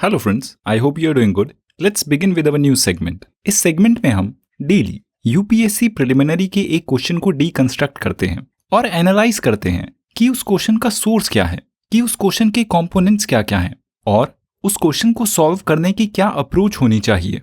Hello friends, I hope you are doing good. Let's begin with our new segment. इस segment में हम daily UPSC preliminary के एक question को deconstruct करते हैं और एनालाइज करते हैं कि उस क्वेश्चन का सोर्स क्या है, कि उस क्वेश्चन के कंपोनेंट्स क्या क्या हैं और उस क्वेश्चन को सॉल्व करने की क्या अप्रोच होनी चाहिए।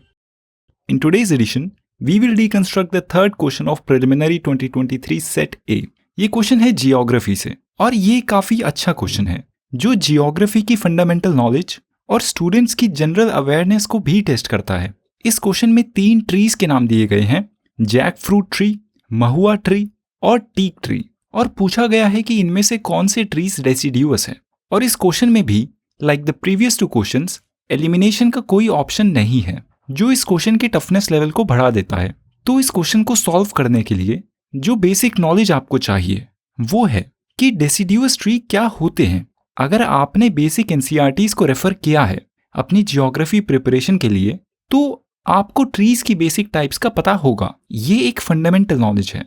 In today's edition we will deconstruct the third question of preliminary 2023 set A. ये क्वेश्चन है जियोग्राफी से और ये काफी अच्छा क्वेश्चन है जो जियोग्राफी की फंडामेंटल नॉलेज और स्टूडेंट्स की जनरल अवेयरनेस को भी टेस्ट करता है। इस क्वेश्चन में 3 ट्रीज के नाम दिए गए हैं, जैक फ्रूट ट्री, महुआ ट्री और टीक ट्री, और पूछा गया है कि इनमें से कौन से ट्रीज डेसिडियुअस है। और इस क्वेश्चन में भी like the previous 2 questions elimination का कोई ऑप्शन नहीं है, जो इस क्वेश्चन के टफनेस लेवल को बढ़ा देता है। तो इस क्वेश्चन को सॉल्व करने के लिए जो बेसिक नॉलेज आपको चाहिए वो है कि डेसिडियुअस ट्री क्या होते हैं। अगर आपने बेसिक एनसीईआरटीज को रेफर किया है अपनी जियोग्राफी प्रिपरेशन के लिए तो आपको ट्रीज की बेसिक टाइप्स का पता होगा। ये एक फंडामेंटल नॉलेज है।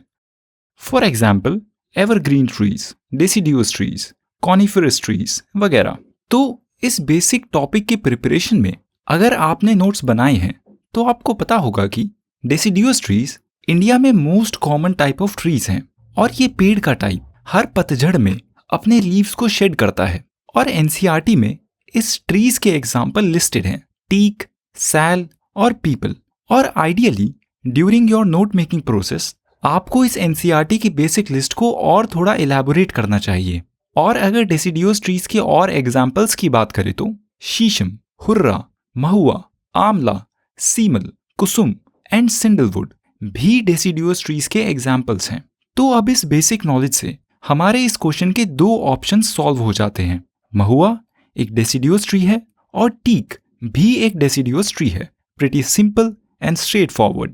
For example evergreen trees, डेसिडियुअस trees, coniferous trees वगैरह। तो इस बेसिक टॉपिक की प्रिपरेशन में अगर आपने नोट्स बनाए हैं तो आपको पता होगा कि डेसिडियुअस ट्रीज इंडिया में most common type of trees हैं और ये पेड़ का टाइप हर पतझड़ में अपने लीव्स को शेड करता है। और एनसीईआरटी में इस ट्रीज के एग्जाम्पल लिस्टेड हैं, टीक, सैल और पीपल। और ideally during your note making process आपको इस एनसीईआरटी की बेसिक लिस्ट को और थोड़ा इलैबोरेट करना चाहिए। और अगर डेसिडियुअस ट्रीज के और एग्जाम्पल्स की बात करें तो शीशम, hurrah, Mahua, Amla, सीमल, Kusum and sandalwood भी डेसिडियुअस ट्रीज के एग्जाम्पल्स हैं। तो अब इस बेसिक नॉलेज से हमारे इस क्वेश्चन के 2 ऑप्शन सॉल्व हो जाते हैं। महुआ एक डेसिडियुअस ट्री है और टीक भी एक डेसिडियुअस ट्री है। Pretty simple and straight forward.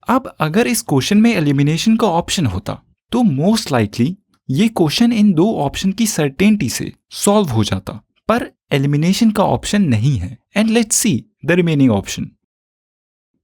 अब अगर इस क्वेश्चन में एलिमिनेशन का ऑप्शन होता तो मोस्ट लाइकली ये क्वेश्चन इन 2 ऑप्शन की सर्टेनिटी से सॉल्व हो जाता, पर एलिमिनेशन का ऑप्शन नहीं है। And let's see the remaining option.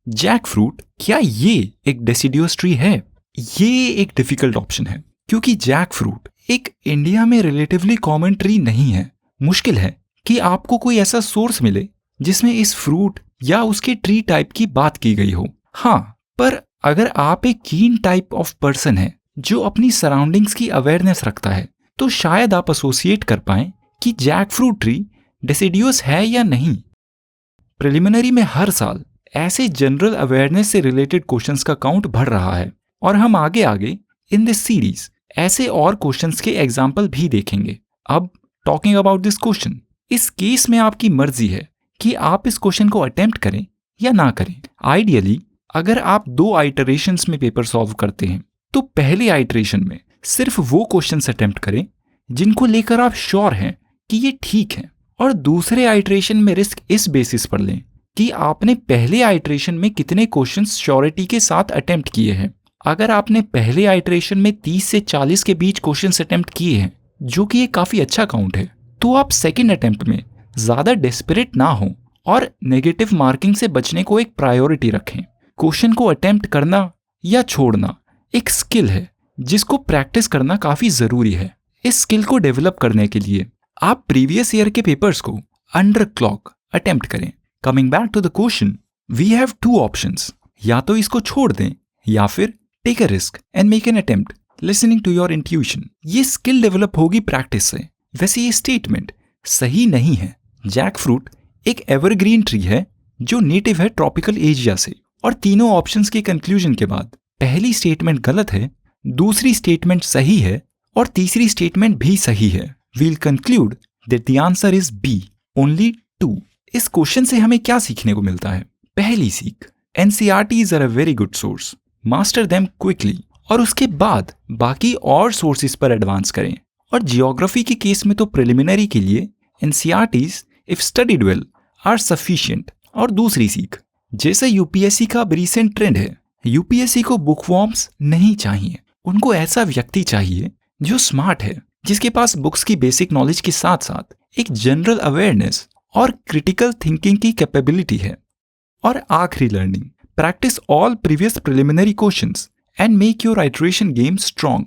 Jackfruit, क्या ये एक डेसिडियुअस ट्री है? ये एक डिफिकल्ट ऑप्शन है क्योंकि जैक फ्रूट एक इंडिया में रिलेटिवली कॉमन ट्री नहीं है। मुश्किल है कि आपको कोई ऐसा सोर्स मिले जिसमें इस फ्रूट या उसके ट्री टाइप की बात की गई हो। हाँ, पर अगर आप एक कीन टाइप ऑफ पर्सन है जो अपनी सराउंडिंग्स की अवेयरनेस रखता है तो शायद आप एसोसिएट कर पाएं कि जैक फ्रूट ट्री डेसिडियुअस है या नहीं। प्रिलिमिनरी में हर साल ऐसे जनरल अवेयरनेस से रिलेटेड क्वेश्चंस का काउंट बढ़ रहा है और हम आगे आगे इन दिस सीरीज ऐसे और क्वेश्चंस के एग्जाम्पल भी देखेंगे। अब टॉकिंग अबाउट दिस क्वेश्चन, इस केस में आपकी मर्जी है कि आप इस क्वेश्चन को अटेम्प्ट करें या ना करें। आइडियली अगर आप 2 आइटरेशंस में पेपर सॉल्व करते हैं तो पहले आइटरेशन में सिर्फ वो क्वेश्चंस अटेम्प्ट करें जिनको लेकर आप श्योर हैं कि ये ठीक है, और दूसरे आइटरेशन में रिस्क इस बेसिस पर लें कि आपने पहले आइटरेशन में कितने क्वेश्चंस श्योरिटी के साथ अटेम्प्ट किए हैं। अगर आपने पहले आइटरेशन में 30 से 40 के बीच क्वेश्चंस अटेम्प्ट किए हैं, जो कि ये काफी अच्छा काउंट है, तो आप सेकंड अटेम्प्ट में ज्यादा डेस्परेट ना हो और नेगेटिव मार्किंग से बचने को एक प्रायोरिटी रखें। क्वेश्चन को अटेम्प्ट करना या छोड़ना एक स्किल है जिसको प्रैक्टिस करना काफी जरूरी है। इस स्किल को डेवलप करने के लिए आप प्रीवियस ईयर के पेपर्स को अंडर क्लॉक अटेम्प्ट करें। Coming back to the question, we have 2 options, या तो इसको छोड़ दें या फिर take a risk and make an attempt listening to your intuition. ये स्किल डेवलप होगी प्रैक्टिस से। वैसे ये स्टेटमेंट सही नहीं है। जैक फ्रूट एक एवरग्रीन ट्री है जो नेटिव है ट्रॉपिकल एशिया से। और तीनों ऑप्शंस के कंक्लूजन के बाद पहली स्टेटमेंट गलत है, दूसरी स्टेटमेंट सही है और तीसरी स्टेटमेंट भी सही है। We'll conclude that the answer is B, only 2। इस क्वेश्चन से हमें क्या सीखने को मिलता है? पहली सीख, NCERTs are a very good source, master them quickly, और उसके बाद बाकी और सोर्सेज पर एडवांस करें। और जियोग्राफी के केस में तो प्रिलिमिनरी के लिए NCERTs if studied well are sufficient. और दूसरी सीख, जैसे यूपीएससी का अब रिसेंट ट्रेंड है, यूपीएससी को बुकवॉर्म्स नहीं चाहिए, उनको ऐसा व्यक्ति चाहिए जो स्मार्ट है, जिसके पास बुक्स की बेसिक नॉलेज के साथ साथ एक जनरल अवेयरनेस और क्रिटिकल थिंकिंग की कैपेबिलिटी है। और आखिरी learning, practice all previous preliminary questions and make your iteration game strong.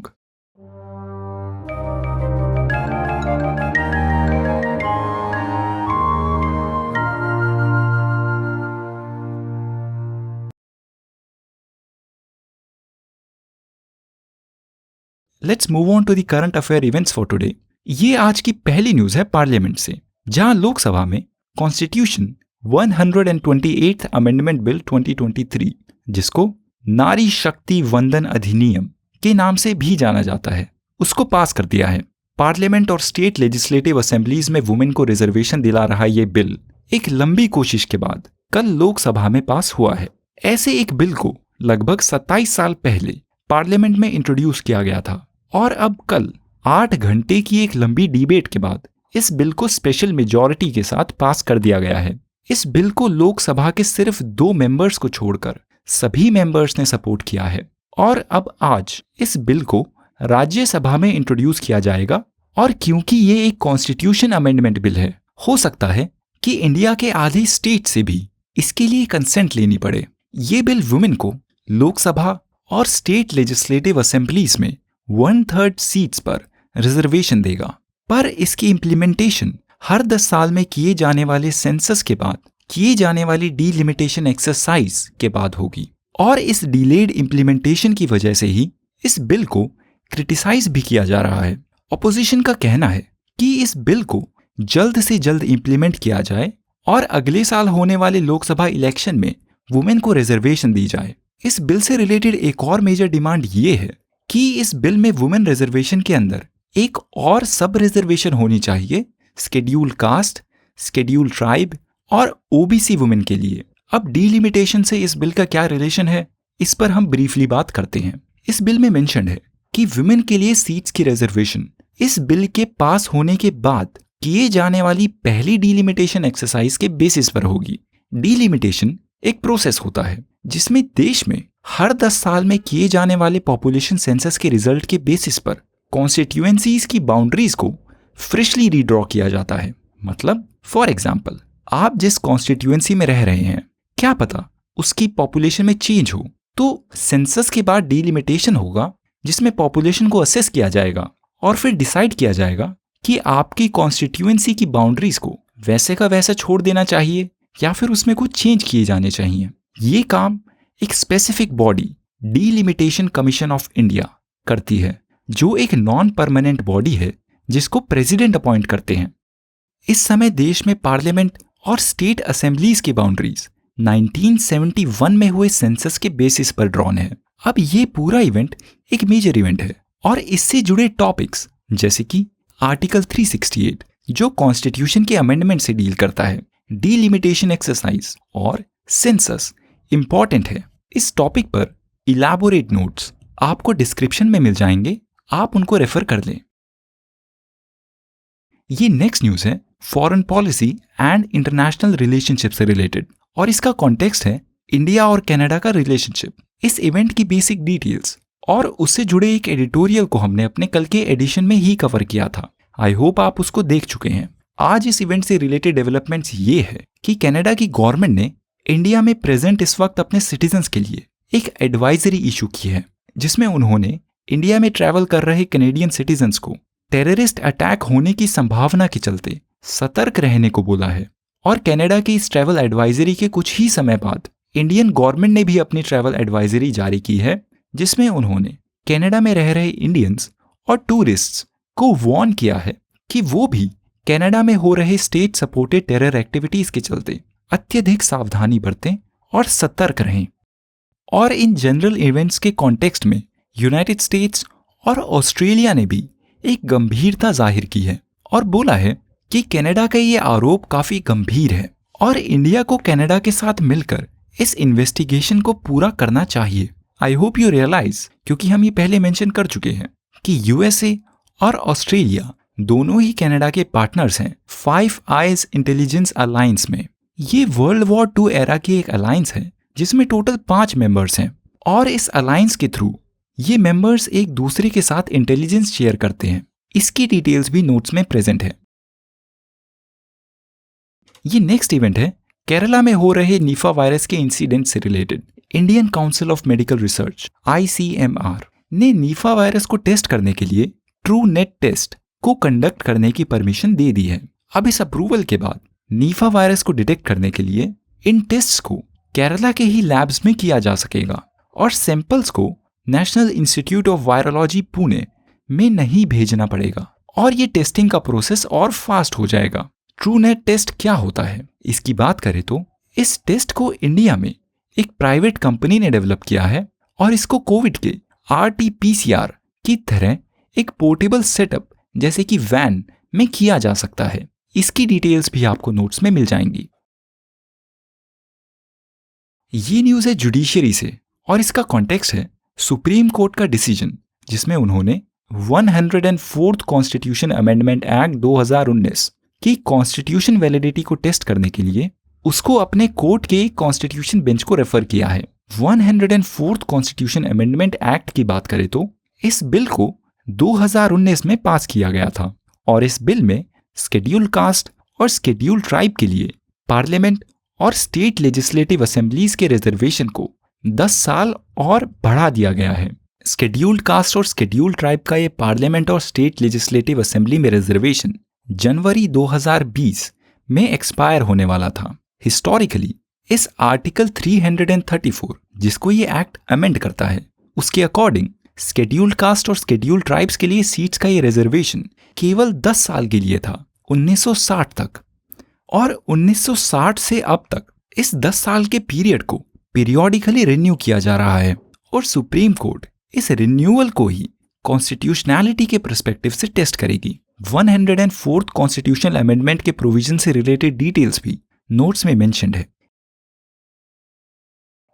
Let's move on to the current affair events for today. ये आज की पहली न्यूज है पार्लियामेंट से, जहां लोकसभा में कॉन्स्टिट्यूशन 128th अमेंडमेंट बिल 2023, जिसको नारी शक्ति वंदन अधिनियम के नाम से भी जाना जाता है, उसको पास कर दिया है। पार्लियामेंट और स्टेट लेजिस्लेटिव असेंबलीज में वुमेन को रिजर्वेशन दिला रहा ये बिल एक लंबी कोशिश के बाद कल लोकसभा में पास हुआ है। ऐसे एक बिल को लगभग 27 साल पहले पार्लियामेंट में इंट्रोड्यूस किया गया था और अब कल 8 घंटे की एक लंबी डिबेट के बाद इस बिल को स्पेशल मेजॉरिटी के साथ पास कर दिया गया है। इस बिल को लोकसभा के सिर्फ 2 मेंबर्स को छोड़कर सभी मेंबर्स ने सपोर्ट किया है और अब आज इस बिल को राज्यसभा में इंट्रोड्यूस किया जाएगा। और क्योंकि ये एक कॉन्स्टिट्यूशन अमेंडमेंट बिल है, हो सकता है कि इंडिया के आधे स्टेट से भी इसके लिए कंसेंट लेनी पड़े। ये बिल वुमेन को लोकसभा और स्टेट लेजिस्लेटिव असेंबलीज में 1/3 सीट्स पर रिजर्वेशन देगा, पर इसकी इम्प्लीमेंटेशन हर 10 साल में किए जाने वाले सेंसस के बाद किए जाने वाली डीलिमिटेशन एक्सरसाइज के बाद होगी। और इस डिलेड इम्प्लीमेंटेशन की वजह से ही इस बिल को क्रिटिसाइज भी किया जा रहा है। ऑपोजिशन का कहना है कि इस बिल को जल्द से जल्द इंप्लीमेंट किया जाए और अगले साल होने वाले लोकसभा इलेक्शन में वुमेन को रिजर्वेशन दी जाए। इस बिल से रिलेटेड एक और मेजर डिमांड ये है कि इस बिल में वुमेन रिजर्वेशन के अंदर एक और सब रिजर्वेशन होनी चाहिए शेड्यूल कास्ट, शेड्यूल ट्राइब और ओबीसी वुमेन के लिए। अब डीलिमिटेशन से इस बिल का क्या रिलेशन है, इस पर हम ब्रीफली बात करते हैं। इस बिल में मेंशन्ड है कि वुमेन के लिए सीट्स की रिजर्वेशन इस बिल के पास होने के बाद किए जाने वाली पहली डीलिमिटेशन एक्सरसाइज के बेसिस पर होगी। डीलिमिटेशन एक प्रोसेस होता है जिसमें देश में हर 10 साल में किए जाने वाले पॉपुलेशन सेंसस के रिजल्ट के बेसिस पर कॉन्स्टिट्यूएंसीज की बाउंड्रीज को फ्रेशली रीड्रॉ किया जाता है। मतलब फॉर एग्जाम्पल, आप जिस कॉन्स्टिट्यूएंसी में रह रहे हैं, क्या पता उसकी पॉपुलेशन में चेंज हो, तो सेंसस के बाद डीलिमिटेशन होगा जिसमें पॉपुलेशन को असेस किया जाएगा और फिर डिसाइड किया जाएगा कि आपकी कॉन्स्टिट्यूएंसी की बाउंड्रीज को वैसे का वैसा छोड़ देना चाहिए या फिर उसमें कुछ चेंज किए जाने चाहिए। ये काम एक specific body delimitation commission of India करती है, जो एक नॉन परमानेंट बॉडी है जिसको प्रेसिडेंट अपॉइंट करते हैं। इस समय देश में पार्लियामेंट और स्टेट असेंबलीज की बाउंड्रीज 1971 में हुए सेंसस के बेसिस पर ड्रॉन है। अब ये पूरा इवेंट एक मेजर इवेंट है और इससे जुड़े टॉपिक्स जैसे कि आर्टिकल 368 जो कॉन्स्टिट्यूशन के अमेंडमेंट से डील करता है, डीलिमिटेशन एक्सरसाइज और सेंसस इंपॉर्टेंट है। इस टॉपिक पर इलैबोरेट नोट्स आपको डिस्क्रिप्शन में मिल जाएंगे, आप उनको रेफर कर लें। ये नेक्स्ट न्यूज है foreign policy and international relationship से रिलेटेड और इसका कॉन्टेक्स्ट है इंडिया और कनाडा का रिलेशनशिप। इस इवेंट की बेसिक डिटेल्स और उससे जुड़े एक एडिटोरियल को हमने अपने कल के एडिशन में ही कवर किया था। आई होप आप उसको देख चुके हैं। आज इस इवेंट से रिलेटेड डेवलपमेंट्स ये है कि कनाडा की गवर्नमेंट ने इंडिया में प्रेजेंट इस वक्त अपने सिटीजन्स के लिए एक एडवाइजरी इशू की है, जिसमें उन्होंने इंडिया में ट्रैवल कर रहे कैनेडियन सिटीजन्स को टेररिस्ट अटैक होने की संभावना के चलते सतर्क रहने को बोला है। और कनाडा की इस ट्रैवल एडवाइजरी के कुछ ही समय बाद इंडियन गवर्नमेंट ने भी अपनी ट्रैवल एडवाइजरी जारी की है, जिसमें उन्होंने कनाडा में रह रहे इंडियंस और टूरिस्ट्स को वार्न किया है कि वो भी कनाडा में हो रहे स्टेट सपोर्टेड टेरर एक्टिविटीज के चलते अत्यधिक सावधानी बरतें और सतर्क रहें। और इन जनरल इवेंट्स के कॉन्टेक्स्ट में यूनाइटेड स्टेट्स और ऑस्ट्रेलिया ने भी एक गंभीरता जाहिर की है और बोला है कि कनाडा का ये आरोप काफी गंभीर है और इंडिया को कनाडा के साथ मिलकर इस इन्वेस्टिगेशन को पूरा करना चाहिए। आई होप यू रियलाइज, क्योंकि हम ये पहले मेंशन कर चुके हैं कि यूएसए और ऑस्ट्रेलिया दोनों ही कनाडा के पार्टनर्स हैं 5 आइज इंटेलिजेंस अलायंस में। ये वर्ल्ड वॉर 2 एरा की एक अलायंस है जिसमें टोटल 5 मेंबर्स हैं और इस अलायंस के थ्रू ये मेंबर्स एक दूसरे के साथ इंटेलिजेंस शेयर करते हैं। इसकी डिटेल्स भी नोट्स में प्रेजेंट है। ये नेक्स्ट इवेंट है केरला में हो रहे निफा वायरस के इंसिडेंट से related. Indian council of medical research ICMR ने निफा वायरस को टेस्ट करने के लिए ट्रू नेट टेस्ट को कंडक्ट करने की परमिशन दे दी है। अब इस अप्रूवल के बाद निफा वायरस को डिटेक्ट करने के लिए इन टेस्ट्स को केरला के ही लैब्स में किया जा सकेगा और सैंपल्स को national institute of virology Pune में नहीं भेजना पड़ेगा और ये टेस्टिंग का प्रोसेस और फास्ट हो जाएगा। ट्रूनेट टेस्ट क्या होता है, इसकी बात करें तो इस टेस्ट को इंडिया में एक प्राइवेट कंपनी ने डेवलप किया है और इसको कोविड के RT-PCR की तरह एक पोर्टेबल सेटअप जैसे कि वैन में किया जा सकता है। इसकी डिटेल्स भी आपको नोट्स में मिल जाएंगी। ये न्यूज़ है जुडिशरी से और इसका कॉन्टेक्स्ट है सुप्रीम कोर्ट का डिसीजन, जिसमें उन्होंने 104th कॉन्स्टिट्यूशन अमेंडमेंट एक्ट 2019 की कॉन्स्टिट्यूशन वैलिडिटी को टेस्ट करने के लिए उसको अपने कोर्ट के कॉन्स्टिट्यूशन बेंच को रेफर किया है। 104th कॉन्स्टिट्यूशन अमेंडमेंट एक्ट की बात करें तो इस बिल को 2019 में पास किया गया था और इस बिल में शेड्यूल कास्ट और शेड्यूल ट्राइब के लिए पार्लियामेंट और स्टेट लेजिस्लेटिव असेंबलीज के रिजर्वेशन को 10 साल और बढ़ा दिया गया है। शेड्यूल्ड कास्ट और शेड्यूल ट्राइब का ये पार्लियामेंट और स्टेट लेजिस्लेटिव असेंबली में रिजर्वेशन जनवरी 2020 में एक्सपायर होने वाला था। हिस्टोरिकली इस आर्टिकल 334 जिसको ये एक्ट अमेंड करता है, उसके अकॉर्डिंग शेड्यूल्ड कास्ट और शेड्यूल ट्राइब्स के लिए सीट्स का ये रिजर्वेशन केवल 10 साल के लिए था 1960 तक, और 1960 से अब तक इस 10 साल के पीरियड को पीरियोडिकली रिन्यू किया जा रहा है और सुप्रीम कोर्ट इस रिन्यूअल को ही कॉन्स्टिट्यूशनैलिटी के पर्सपेक्टिव से टेस्ट करेगी। 104th कॉन्स्टिट्यूशनल अमेंडमेंट के प्रोविजन से रिलेटेड डिटेल्स भी नोट्स में मेंशन्ड है।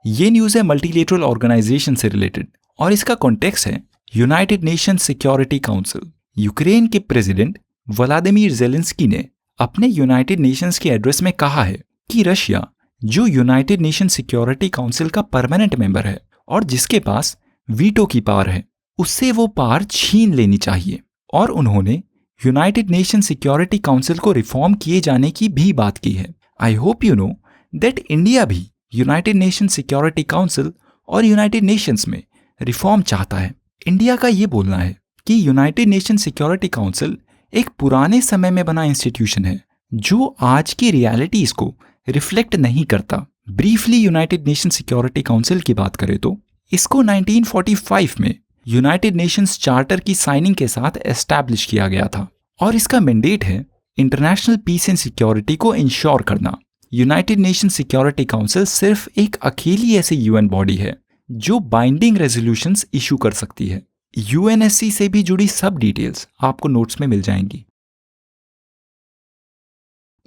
ये न्यूज़ है मल्टीलेटरल ऑर्गेनाइजेशन से रिलेटेड और इसका कॉन्टेक्स्ट है United Nations security council. Ukraine के प्रेसिडेंट व्लादिमीर ज़ेलेंस्की ने अपने यूनाइटेड नेशंस के एड्रेस में कहा है कि रशिया, जो यूनाइटेड नेशन सिक्योरिटी काउंसिल का परमानेंट मेंबर है और जिसके पास वीटो की पावर है, उससे वो पावर छीन लेनी चाहिए। और उन्होंने यूनाइटेड नेशन सिक्योरिटी काउंसिल को रिफॉर्म किए जाने की भी बात की है। आई hope you know that India भी यूनाइटेड नेशन सिक्योरिटी काउंसिल और यूनाइटेड नेशंस में रिफॉर्म चाहता है। इंडिया का ये बोलना है कि यूनाइटेड नेशन सिक्योरिटी काउंसिल एक पुराने समय में बना इंस्टीट्यूशन है जो आज की रियलिटीज को रिफ्लेक्ट नहीं करता। Briefly United nation security council की बात करें तो इसको 1945 में यूनाइटेड नेशंस चार्टर की साइनिंग के साथ एस्टैब्लिश किया गया था और इसका मैंडेट है इंटरनेशनल पीस एंड सिक्योरिटी को इंश्योर करना। यूनाइटेड नेशन सिक्योरिटी काउंसिल सिर्फ एक अकेली ऐसी यूएन बॉडी है जो बाइंडिंग रेजोल्यूशंस इशू कर सकती है। यूएनएससी से भी जुड़ी सब डिटेल्स आपको नोट्स में मिल जाएंगी।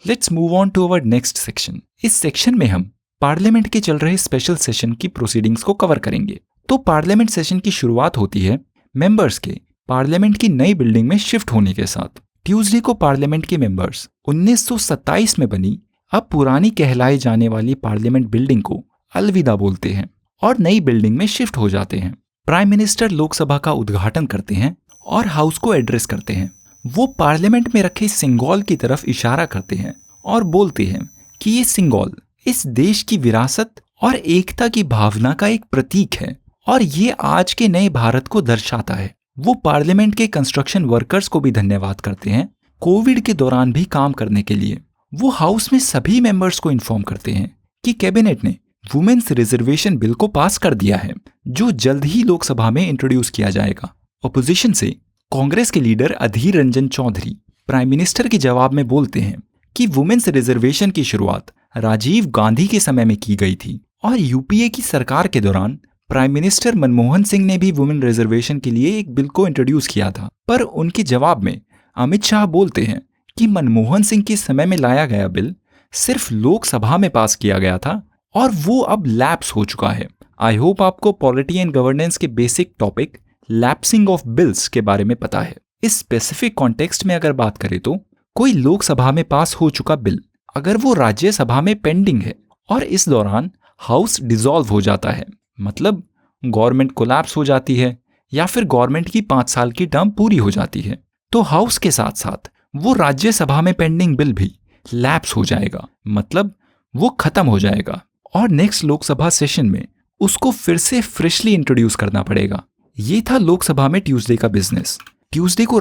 Let's move on to our next section. इस सेक्शन में हम पार्लियामेंट के चल रहे स्पेशल सेशन की प्रोसीडिंग्स को कवर करेंगे। तो पार्लियामेंट सेशन की शुरुआत होती है मेंबर्स के पार्लियामेंट की नई बिल्डिंग में शिफ्ट होने के साथ। ट्यूसडे को पार्लियामेंट के मेंबर्स 1927 में बनी अब पुरानी कहलाई जाने वाली पार्लियामेंट बिल्डिंग को अलविदा बोलते हैं और नई बिल्डिंग में शिफ्ट हो जाते हैं। प्राइम मिनिस्टर लोकसभा का उद्घाटन करते हैं और हाउस को एड्रेस करते हैं। वो पार्लियामेंट में रखे सिंगोल की तरफ इशारा करते हैं और बोलते हैं कि ये सिंगोल इस देश की विरासत और एकता की भावना का एक प्रतीक है और ये आज के नए भारत को दर्शाता है। वो पार्लियामेंट के कंस्ट्रक्शन वर्कर्स को भी धन्यवाद करते हैं कोविड के दौरान भी काम करने के लिए। वो हाउस में सभी मेंबर्स को इन्फॉर्म करते हैं कि कैबिनेट ने वुमेन्स रिजर्वेशन बिल को पास कर दिया है जो जल्द ही लोकसभा में इंट्रोड्यूस किया जाएगा। ऑपोजिशन से कांग्रेस के leader Adhir Ranjan Chaudhary prime minister के जवाब में बोलते हैं कि वुमेन्स रिजर्वेशन की शुरुआत राजीव गांधी के समय में की गई थी और यूपीए की सरकार के दौरान प्राइम मिनिस्टर मनमोहन सिंह ने भी वुमेन रिजर्वेशन के लिए एक बिल को इंट्रोड्यूस किया था। पर उनके जवाब में अमित शाह बोलते हैं कि मनमोहन सिंह के समय में लाया गया बिल सिर्फ लोकसभा में पास किया गया था और वो अब लैप्स हो चुका है। आई होप आपको पॉलिटी एंड गवर्नेंस के basic topic lapsing of bills के बारे में पता है। इस स्पेसिफिक कॉन्टेक्स्ट में अगर बात करें तो कोई लोकसभा में पास हो चुका बिल अगर वो राज्यसभा में पेंडिंग है और इस दौरान हाउस डिसॉल्व हो जाता है, मतलब गवर्नमेंट कोलैप्स हो जाती है या फिर गवर्नमेंट की 5 साल की टर्म पूरी हो जाती है, तो हाउस के साथ साथ वो राज्यसभा में पेंडिंग बिल भी लैप्स हो जाएगा, मतलब वो खत्म हो जाएगा और नेक्स्ट लोकसभा सेशन में उसको फिर से फ्रेशली इंट्रोड्यूस करना पड़ेगा। ये था लोकसभा में ट्यूसडे का बिजनेस। ट्यूसडे को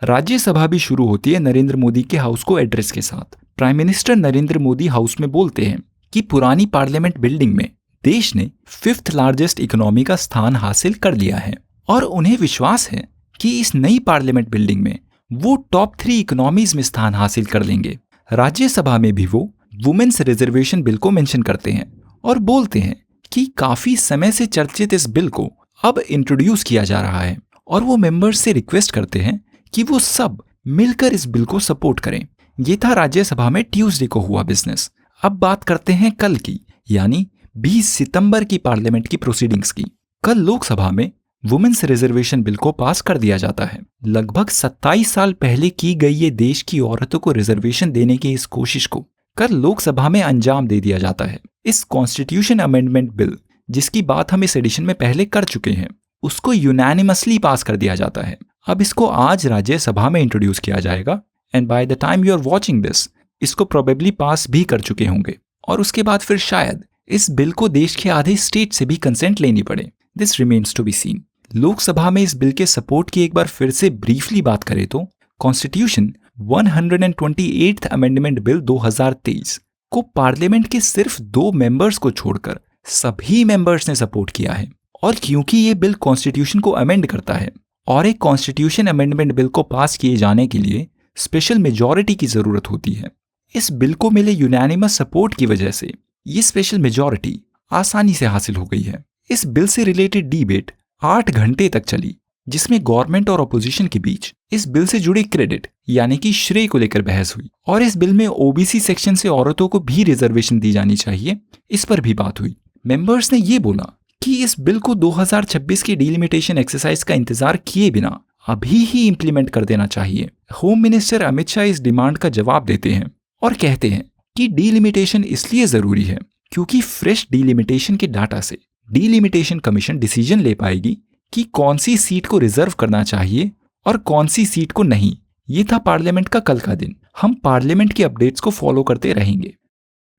राज्यसभा भी शुरू होती है नरेंद्र मोदी के हाउस को एड्रेस के साथ। Prime minister Narendra Modi house में बोलते हैं कि पुरानी पार्लियामेंट बिल्डिंग में देश ने 5th लार्जेस्ट इकोनॉमी का स्थान हासिल कर लिया है और उन्हें विश्वास है कि इस नई पार्लियामेंट बिल्डिंग में वो टॉप 3 इकोनॉमीज में स्थान हासिल कर लेंगे। राज्यसभा में भी वो वुमेन्स रिजर्वेशन बिल को मेंशन करते हैं और बोलते हैं कि काफी समय से चर्चित इस बिल को अब इंट्रोड्यूस किया जा रहा है और वो मेंबर्स से रिक्वेस्ट करते हैं कि वो सब मिलकर इस बिल को सपोर्ट करें। ये था राज्यसभा में ट्यूसडे को हुआ बिजनेस। अब बात करते हैं कल की, यानी 20 सितंबर की पार्लियामेंट की प्रोसीडिंग्स की। कल लोकसभा में वुमेन्स रिजर्वेशन बिल को पास कर दिया जाता है। लगभग 27 साल पहले की गई ये देश की औरतों को रिजर्वेशन देने की इस कोशिश को कल लोकसभा में अंजाम दे दिया जाता है। इस कॉन्स्टिट्यूशन अमेंडमेंट बिल, जिसकी बात हम इस एडिशन में पहले कर चुके हैं, उसको यूनानिमसली पास कर दिया जाता है। अब इसको आज राज्यसभा में इंट्रोड्यूस किया जाएगा and by the time you are watching this इसको प्रोबेबली पास भी कर चुके होंगे और उसके बाद फिर शायद इस बिल को देश के आधे स्टेट से भी कंसेंट लेनी पड़े। This remains to be seen. Lok Sabha में इस बिल के सपोर्ट की एक बार फिर से ब्रीफली बात करें तो कॉन्स्टिट्यूशन 128th अमेंडमेंट बिल 2023 को पार्लियामेंट के सिर्फ 2 मेंबर्स को छोड़कर सभी मेंबर्स ने सपोर्ट किया है। और क्योंकि ये बिल कॉन्स्टिट्यूशन को अमेंड करता है और एक कॉन्स्टिट्यूशन अमेंडमेंट बिल को पास किए जाने के लिए स्पेशल मेजॉरिटी की जरूरत होती है। इस बिल को मिले यूनानिमस सपोर्ट की वजह से ये स्पेशल मेजॉरिटी आसानी से हासिल हो गई है। इस बिल से रिलेटेड डिबेट 8 घंटे तक चली, जिसमें गवर्नमेंट और अपोजिशन के बीच इस बिल से जुड़े क्रेडिट यानी कि श्रेय को लेकर बहस हुई और इस बिल में ओबीसी सेक्शन से औरतों को भी रिजर्वेशन दी जानी चाहिए, इस पर भी बात हुई। मेंबर्स ने ये बोला कि इस बिल को 2026 के डिलिमिटेशन एक्सरसाइज का इंतजार किए बिना अभी ही इंप्लीमेंट कर देना चाहिए। होम मिनिस्टर अमित शाह इस डिमांड का जवाब देते हैं और कहते हैं कि डिलिमिटेशन इसलिए जरूरी है क्योंकि फ्रेश डिलिमिटेशन के डाटा से डिलिमिटेशन कमीशन डिसीजन ले पाएगी कि कौन सी सीट को रिजर्व करना चाहिए और कौन सी सीट को नहीं। ये था पार्लियामेंट का कल का दिन। हम पार्लियामेंट की अपडेट्स को फॉलो करते रहेंगे।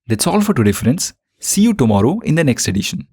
That's all for today friends. See you tomorrow in the next addition.